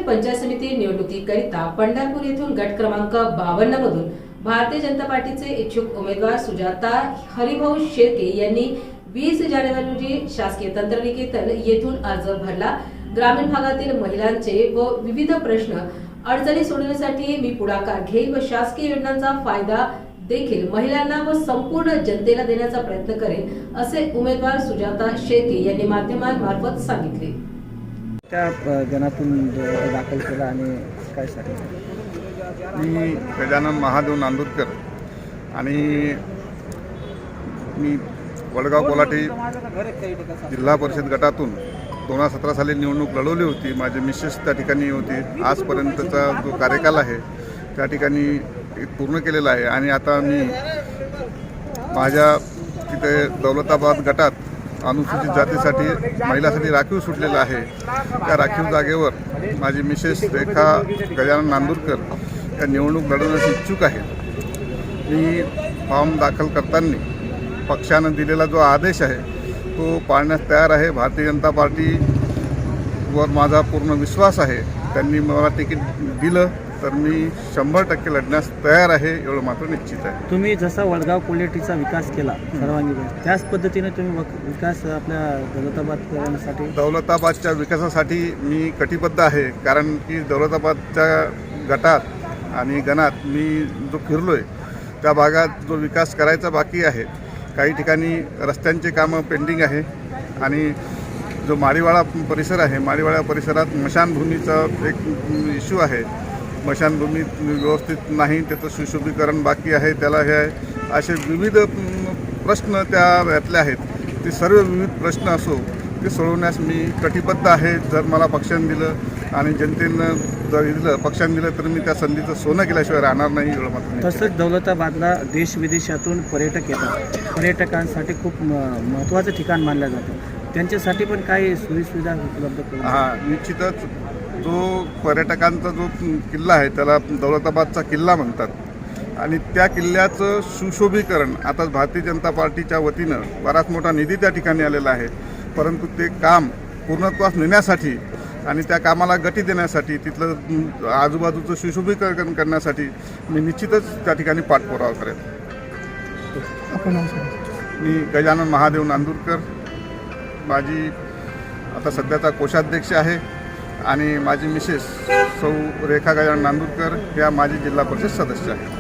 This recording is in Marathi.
पंचायत समिती निवडणुकीकरिता पंढरपूर येथून गट क्रमांक 52 मधून भारतीय जनता पार्टीचे इच्छुक उमेदवार सुजाता हरिभाऊ शेळके यांनी 20 जानेवारी रोजी शासकीय तंत्रनिकेतन येथून अर्ज भरला। ग्रामीण भागातील महिलांचे व विविध प्रश्न अडचणी सोडवण्यासाठी मी पुढाकार घेईल व शासकीय योजनांचा फायदा देखील महिलांना व संपूर्ण जनतेला देण्याचा प्रयत्न करेन, असे उमेदवार सुजाता शेळके यांनी माध्यमांमार्फत सांगितले। त्या गणातून दाखल केला आणि काय सांगितलं? मी गजानन महादेव नांदुरकर आणि मी वडगाव कोल्हाटी जिल्हा परिषद गटातून 2017 साली निवडणूक लढवली होती। माझी मिसेस त्या ठिकाणी होती। आजपर्यंतचा जो कार्यकाल आहे त्या ठिकाणी पूर्ण केलेला आहे आणि आता मी माझ्या तिथे दौलताबाद गटात अनुसूचित जातीसाठी महिलांसाठी राखीव सुटलेला आहे। त्या राखीव जागेवर माझी मिसेस रेखा गजानन नांदुरकर या निवडणूक लढवण्यास इच्छुक आहे। मी फॉर्म दाखल करताना पक्षानं दिलेला जो आदेश आहे तो पाळण्यास तयार आहे। भारतीय जनता पार्टीवर माझा पूर्ण विश्वास आहे। त्यांनी मला तिकीट दिलं तर मी 100% लढण्यास तयार आहे, एवढं मात्र निश्चित आहे। तुम्ही जसा वडगाव कोल्हाटीचा विकास केला सर्वांगीण, त्याच पद्धतीने तुम्ही विकास आपल्या दौलताबाद करण्यासाठी दौलताबादच्या विकासासाठी मी कटिबद्ध आहे। कारण की दौलताबादच्या गटात आणि गणात मी जो फिरलो आहे त्या भागात जो विकास करायचा बाकी आहे, काही ठिकाणी रस्त्यांचे कामं पेंडिंग आहे आणि जो माळीवाडा परिसर आहे, माळीवाडा परिसरात स्मशानभूमीचा एक इश्यू आहे। स्मशानभूमी व्यवस्थित नाही, त्याचं सुशोभीकरण बाकी आहे, त्याला हे आहे, असे विविध प्रश्न त्यातले आहेत। ते सर्व विविध प्रश्न असो ते सोडवण्यास मी कटिबद्ध आहे। जर मला पक्षाने दिलं आणि जनतेनं जर दिलं पक्षाने दिलं तर मी त्या संधीचं सोनं केल्याशिवाय राहणार नाही, एवढं मात्र। तसंच दौलताबादला देश विदेशातून पर्यटक येतात, पर्यटकांसाठी खूप महत्त्वाचं ठिकाण मानलं जातं, त्यांच्यासाठी पण काही सोयीसुविधा उपलब्ध करून निश्चितच जो पर्यटकांचा जो किल्ला आहे त्याला दौलताबादचा किल्ला म्हणतात आणि त्या किल्ल्याचं सुशोभीकरण आता भारतीय जनता पार्टीच्या वतीनं बराच मोठा निधी त्या ठिकाणी आलेला आहे, परंतु ते काम पूर्णत्वास नेण्यासाठी आणि त्या कामाला गती देण्यासाठी तिथलं आजूबाजूचं सुशोभीकरण करण्यासाठी मी निश्चितच त्या ठिकाणी पाठपुरावा करेन। मी गजानन महादेव नांदुरकर, माझी आता सध्याचा कोषाध्यक्ष आहे आणि माझी मिसेस सौ रेखा गजानन नांदुरकर या माझी जिल्हा परिषद सदस्य आहे।